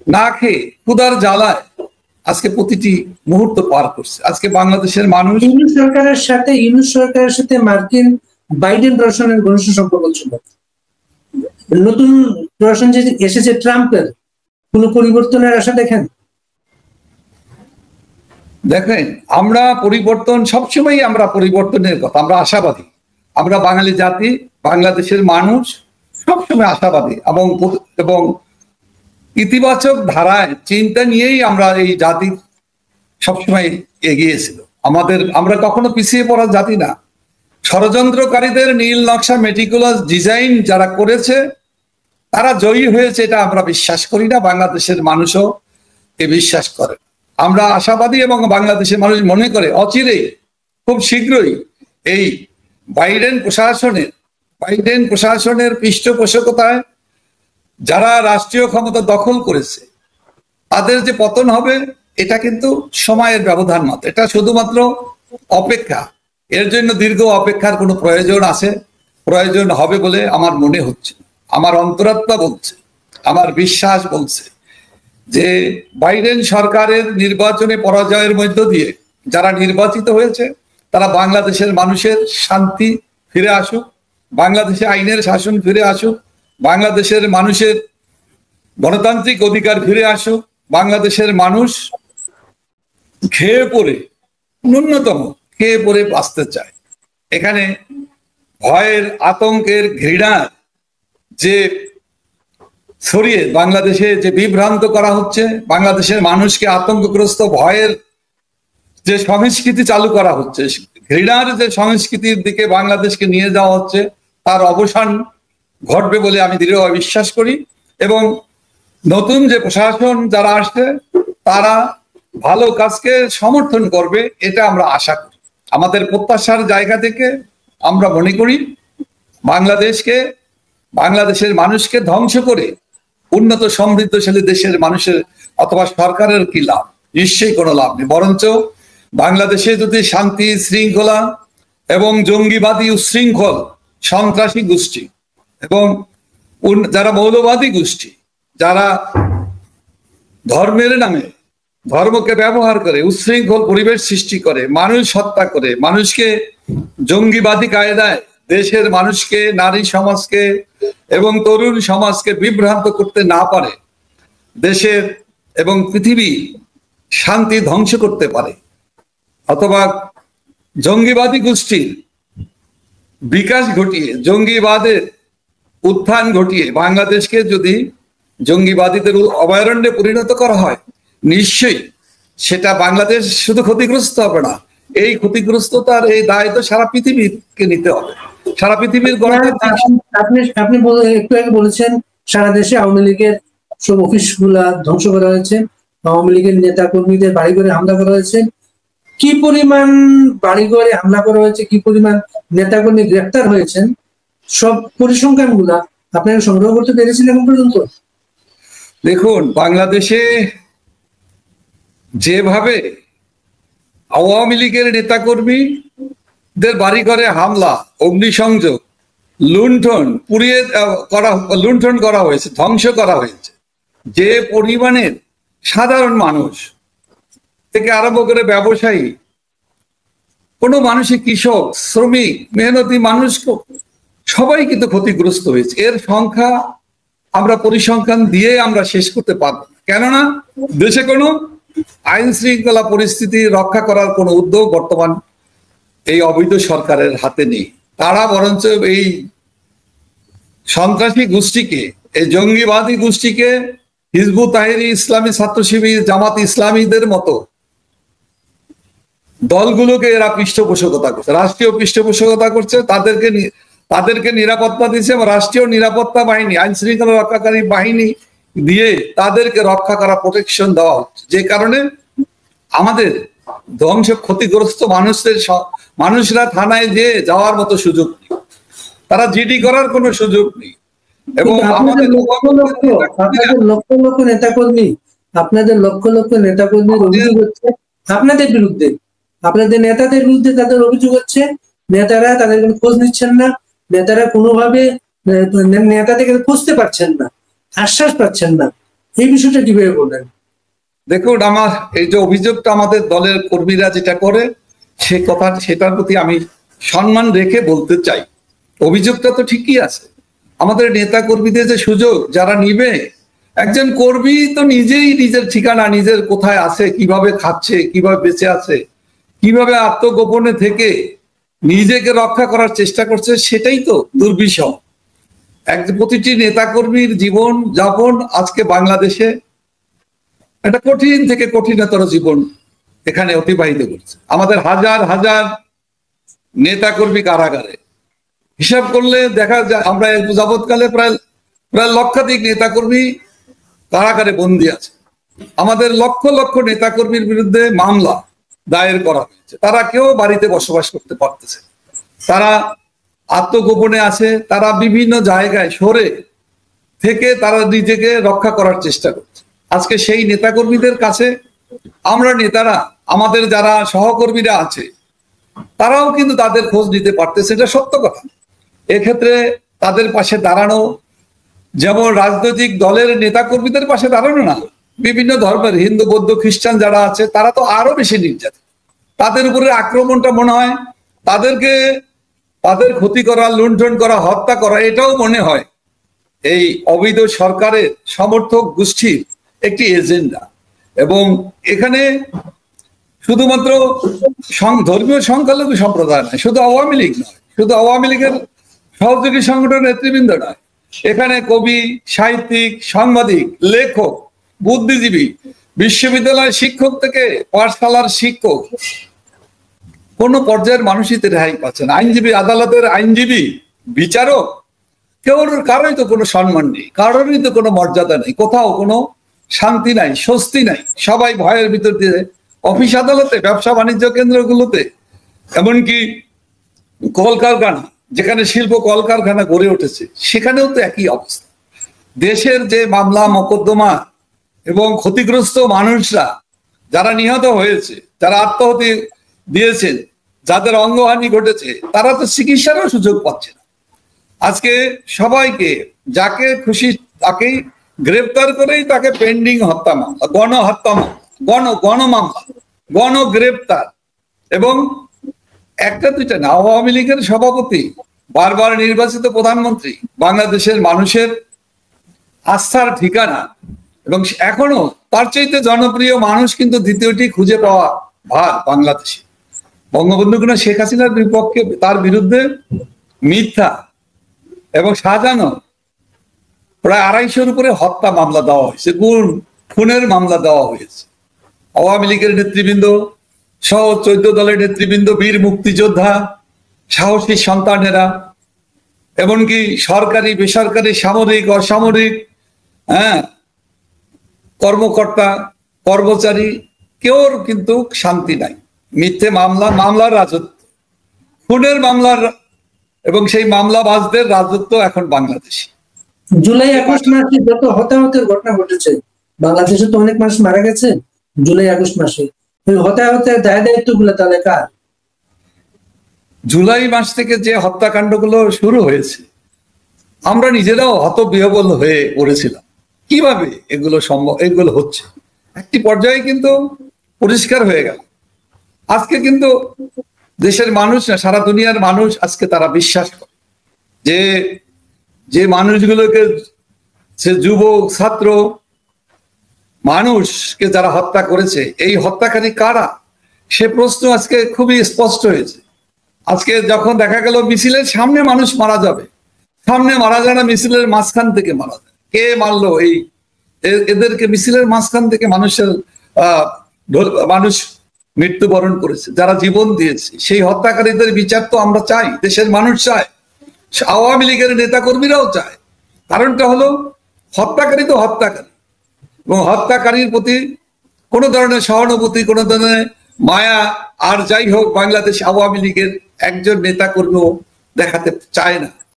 না খেয়ে ক্ষুধার জ্বালায় আজকে প্রতিটি মুহূর্ত পার করছে। আজকে বাংলাদেশের মানুষ ইউনূস সরকারের সাথে মার্কিন বাইডেন প্রশাসনের ঘনিষ্ঠ সম্পর্ক ছিল। নতুন প্রশাসন যে এসেছে ট্রাম্পের, কোন পরিবর্তনের আশা দেখেন? দেখেন, আমরা পরিবর্তন সবসময়, আমরা পরিবর্তনের কথা, আমরা আশাবাদী। আমরা বাঙালি জাতি, বাংলাদেশের মানুষ সবসময় আশাবাদী এবং ইতিবাচক ধারায় চিন্তা নিয়েই আমরা এই জাতি সবসময় এগিয়েছিল। আমরা কখনো পিছিয়ে পড়া জাতি না। ষড়যন্ত্রকারীদের নীল নকশা মেটিকুলাস ডিজাইন যারা করেছে তারা জয়ী হয়েছে, এটা আমরা বিশ্বাস করি না। বাংলাদেশের মানুষও এ বিশ্বাস করে। আমরা আশাবাদী এবং বাংলাদেশের মানুষ মনে করে অচিরেই, খুব শীঘ্রই এই বাইডেন প্রশাসনের পৃষ্ঠপোষকতায় যারা রাষ্ট্রীয় ক্ষমতা দখল করেছে তাদের যে পতন হবে, এটা কিন্তু সময়ের ব্যবধান মাত্র। এটা শুধুমাত্র অপেক্ষা। এর জন্য দীর্ঘ অপেক্ষার কোনো প্রয়োজন হবে বলে আমার মনে হচ্ছে। আমার অন্তরাত্মা বলছে, আমার বিশ্বাস বলছে যে বাইডেন সরকারের নির্বাচনে পরাজয়ের মধ্য দিয়ে যারা নির্বাচিত হয়েছে তারা বাংলাদেশের মানুষের শান্তি ফিরে আসুক, বাংলাদেশে আইনের শাসন ফিরে আসুক, বাংলাদেশের মানুষের গণতান্ত্রিক অধিকার ফিরে আসুক, বাংলাদেশের মানুষ খেয়ে পড়ে, ন্যূনতম খেয়ে পড়ে বাঁচতে চায়। এখানে ভয়ের, আতঙ্কের, ঘৃণার যে ছড়িয়ে বাংলাদেশে যে বিভ্রান্ত করা হচ্ছে, বাংলাদেশের মানুষকে আতঙ্কগ্রস্ত, ভয়ের যে সংস্কৃতি চালু করা হচ্ছে, ঘৃণার যে সংস্কৃতির দিকে বাংলাদেশকে নিয়ে যাওয়া হচ্ছে, তার অবসান ঘটবে বলে আমি দৃঢ়ভাবে বিশ্বাস করি। এবং নতুন যে প্রশাসন যারা আসছে তারা ভালো কাজকে সমর্থন করবে, এটা আমরা আশা করি। আমাদের প্রত্যাশার জায়গা থেকে আমরা মনে করি বাংলাদেশের মানুষকে ধ্বংস করে উন্নত সমৃদ্ধশালী দেশের মানুষের অথবা সরকারের কি লাভ? নিশ্চয়ই কোনো লাভ নেই। বরঞ্চ বাংলাদেশে যদি শান্তি, শৃঙ্খলা এবং জঙ্গিবাদী, উচ্ছৃঙ্খল, সন্ত্রাসী গোষ্ঠী এবং যারা মৌলবাদী গোষ্ঠী, যারা ধর্মের নামে ধর্মকে ব্যবহার করে উচ্ছৃঙ্খল পরিবেশ সৃষ্টি করে, মানুষ হত্যা করে, মানুষকে জঙ্গিবাদী কায়দায় দেশের মানুষকে, নারী সমাজকে এবং তরুণ সমাজকে বিভ্রান্ত করতে না পারে, দেশের এবং পৃথিবী শান্তি ধ্বংস করতে পারে, অথবা জঙ্গিবাদী গোষ্ঠীর বিকাশ ঘটিয়ে, জঙ্গিবাদের উত্থান ঘটিয়ে বাংলাদেশকে যদি জঙ্গিবাদীদের অভয়ারণ্যে পরিণত করা হয়, নিশ্চয়ই সেটা বাংলাদেশ শুধু ক্ষতিগ্রস্ত হবে না, এই ক্ষতিগ্রস্ততার এই দায় তো সারা পৃথিবীকে নিতে হবে। সারা পৃথিবীর আপনি একটু আগে বলেছেন সারা দেশে আওয়ামী লীগের সব অফিস গুলা ধ্বংস করা হয়েছে, আওয়ামী লীগের নেতা কর্মীদের বাড়িঘরে হামলা করা হয়েছে। কি পরিমাণ বাড়িঘরে হামলা করা হয়েছে, কি পরিমাণ নেতা কর্মী গ্রেফতার হয়েছেন, সব পরিসংখ্যান গুলা আপনারা সংগ্রহ করতে পেরেছেন এখন পর্যন্ত? দেখুন, বাংলাদেশে যেভাবে আওয়ামী লীগের নেতাকর্মীদের বাড়িঘরে হামলা, অগ্নিসংযোগ, লুণ্ঠন করা হয়েছে, ধ্বংস করা হয়েছে, যে পরিমাণের সাধারণ মানুষ থেকে আরম্ভ করে ব্যবসায়ী, কোনো মানুষই, কৃষক, শ্রমিক, মেহনতি মানুষ সবাই কিন্তু ক্ষতিগ্রস্ত হয়েছে। এর সংখ্যা আমরা পরিসংখ্যান দিয়ে আমরা শেষ করতে পারবো না, কেননা দেশে কোনো আইন শৃঙ্খলা পরিস্থিতি রক্ষা করার কোনো উদ্যোগ বর্তমান এই অবৈধ সরকারের হাতে নেই। তারা বরঞ্চ এই সন্ত্রাসী গোষ্ঠীকে, এই জঙ্গিবাদী গোষ্ঠীকে, হিজবুত তাহরির ইসলামী ছাত্র শিবির, জামাত ইসলামীদের মতো দলগুলোকে এরা পৃষ্ঠপোষকতা করছে, রাষ্ট্রীয় পৃষ্ঠপোষকতা করছে, তাদেরকে নিরাপত্তা দিচ্ছে এবং রাষ্ট্রীয় নিরাপত্তা বাহিনী, আইন শৃঙ্খলা রক্ষাকারী বাহিনী দিয়ে তাদেরকে রক্ষা করা, প্রোটেকশন দেওয়া হচ্ছে। যে কারণে আমাদের ক্ষতিগ্রস্ত মানুষরা থানায় যাওয়ার মতো সুযোগ নেই, তারা জিডি করার কোনো সুযোগ নেই। এবং আপনাদের লক্ষ লক্ষ নেতাকর্মীর অভিযোগ হচ্ছে আপনাদের বিরুদ্ধে, আপনাদের নেতাদের বিরুদ্ধে তাদের অভিযোগ হচ্ছে নেতারা তাদের খোঁজ নিচ্ছেন না, নেতারা কোনোভাবে নেতাদেরকে খুঁজতে পারছেন না, আশ্বাস পাচ্ছেন না। এই বিষয়টা কিভাবে বলবেন? দেখুন, আমার এই যে অভিযোগটা আমাদের দলের কর্মীরা যেটা করে সেটার প্রতি আমি সম্মান রেখে বলতে চাই, অভিযোগটা তো ঠিকই আছে। আমাদের নেতা কর্মীদের যে সুযোগ যারা নিবে, একজন কর্মী তো নিজেই নিজের ঠিকানা, নিজের কোথায় আছে, কিভাবে খাচ্ছে, কিভাবে বেঁচে আছে, কিভাবে আত্মগোপনে থেকে নিজেকে রক্ষা করার চেষ্টা করছে, সেটাই তো দুর্বিষহ। প্রতিটি নেতাকর্মীর জীবন যাপন আজকে বাংলাদেশে একটা কঠিন থেকে কঠিনতর জীবন এখানে অতিবাহিত করছে। আমাদের হাজার হাজার নেতাকর্মী কারাগারে, হিসাব করলে দেখা যায় আমরা যাবৎকালে প্রায় প্রায় লক্ষাধিক নেতাকর্মী কারাগারে বন্দী আছে। আমাদের লক্ষ লক্ষ নেতাকর্মীর বিরুদ্ধে মামলা দায়ের করা হয়েছে, তারা কেউ বাড়িতে বসবাস করতে পারতেছে, তারা আত্মগোপনে আছে, তারা বিভিন্ন জায়গায় সরে থেকে তারা নিজেকে রক্ষা করার চেষ্টা করছে। আজকে সেই নেতাকর্মীদের কাছে আমরা নেতারা, আমাদের যারা সহকর্মীরা আছে, তারাও কিন্তু তাদের খোঁজ নিতে পারতেছে, এটা সত্য কথা। এক্ষেত্রে তাদের পাশে দাঁড়ানো, যেমন রাজনৈতিক দলের নেতাকর্মীদের পাশে দাঁড়ানো না, বিভিন্ন ধর্মের হিন্দু বৌদ্ধ খ্রিস্টান যারা আছে তারা তো আরো বেশি নির্যাতিত। তাদের উপরে আক্রমণটা মনে হয় তাদের ক্ষতি করা, লুণ্ঠন করা, হত্যা করা, এটাও মনে হয় এই অবৈধ সরকারের সমর্থক গোষ্ঠীর একটি এজেন্ডা। এবং এখানে শুধুমাত্র ধর্মীয় সংখ্যালঘু সম্প্রদায় নয়, শুধু আওয়ামী লীগ নয়, শুধু আওয়ামী লীগের সহযোগী সংগঠনের নেতৃবৃন্দ নয়, এখানে কবি, সাহিত্যিক, সাংবাদিক, লেখক, বুদ্ধিজীবী, বিশ্ববিদ্যালয়ের শিক্ষক থেকে পাঠশালার শিক্ষক, কোন পর্যায়ের মানুষই তো রেহাই পাচ্ছে না। আইনজীবী, আদালতের আইনজীবী, বিচারক, কারোই তো কোনো সম্মান নেই, কারোরই তো কোনো মর্যাদা নেই, কোথাও কোনো শান্তি নাই, স্বস্তি নাই। সবাই ভয়ের ভিতর দিয়ে অফিস আদালতে, ব্যবসা বাণিজ্য কেন্দ্রগুলোতে, এমনকি কলকারখানা, যেখানে শিল্প কলকারখানা গড়ে উঠেছে, সেখানেও তো একই অবস্থা। দেশের যে মামলা মোকদ্দমা এবং ক্ষতিগ্রস্ত মানুষরা যারা নিহত হয়েছে, যারা আত্মহত্যা দিয়েছেন, যাদের অঙ্গহানি ঘটেছে, তারা তো চিকিৎসারও সুযোগ পাচ্ছে না। আজকে সবাইকে যাকে খুশি তাকেই গ্রেপ্তার করেই তাকে পেন্ডিং হত্যা মামলা, গণহত্যা মামলা, গণমামলা, গণগ্রেপ্তার। এবং একটা দুইটা না, আওয়ামী লীগের সভাপতি, বারবার নির্বাচিত প্রধানমন্ত্রী, বাংলাদেশের মানুষের আস্থার ঠিকানা, এবং এখনো তার চাইতে জনপ্রিয় মানুষ কিন্তু দ্বিতীয়টি খুঁজে পাওয়া ভার বাংলাদেশে। বঙ্গবন্ধু কিনা শেখ হাসিনার বিপক্ষে, তার বিরুদ্ধে মিথ্যা এবং সাজানো প্রায় 250-র উপরে হত্যা মামলা দেওয়া হয়েছে, খুনের মামলা দেওয়া হয়েছে। আওয়ামী লীগের নেতৃবৃন্দ সহ 14 দলের নেতৃবৃন্দ, বীর মুক্তিযোদ্ধা, সাহসী সন্তানেরা, এমনকি সরকারি, বেসরকারি, সামরিক, অসামরিক, কর্মকর্তা, কর্মচারী, কেউর কিন্তু শান্তি নাই। মিথ্যে মামলার রাজত্ব, খুনের মামলার এবং সেই মামলাবাজদের রাজত্ব এখন বাংলাদেশে। জুলাই 21 মাসে যত হতাহতের ঘটনা ঘটেছে, বাংলাদেশে তো অনেক মানুষ মারা গেছে জুলাই 21 মাসে, হতাহতের দায় দায়িত্ব গুলো তাহলে কার? জুলাই মাস থেকে যে হত্যাকাণ্ডগুলো শুরু হয়েছে, আমরা নিজেরাও হতবিহ্বল হয়ে পড়েছিলাম, কিভাবে এগুলো সম্ভব, এগুলো হচ্ছে। একটি পর্যায়ে কিন্তু পরিষ্কার হয়ে গেল। আজকে কিন্তু দেশের মানুষ না, সারা দুনিয়ার মানুষ আজকে তারা বিশ্বাস করে যে মানুষগুলোকে, সে যুবক, ছাত্র, মানুষকে যারা হত্যা করেছে, এই হত্যাকারী কারা, সে প্রশ্ন আজকে খুবই স্পষ্ট হয়েছে। আজকে যখন দেখা গেল মিছিলের সামনে মানুষ মারা যাবে, সামনে মারা যায় না, মিছিলের মাঝখান থেকে মারা যায়। কে মারলো এদেরকে? মিছিলের মাঝখান থেকে মানুষ মৃত্যুবরণ করেছে, যারা জীবন দিয়েছে। সেই হত্যাকারীদের বিচার তো আমরা চাই, দেশের মানুষ চায়, আওয়ামী লীগের নেতাকর্মীরাও চায়। কারণটা হলো হত্যাকারী তো হত্যাকারী, এবং হত্যাকারীর প্রতি কোনো ধরনের সহানুভূতি, কোনো ধরনের মায়া, আর যাই হোক বাংলাদেশ আওয়ামী লীগের একজন নেতাকর্মীও দেখাতে চায় না।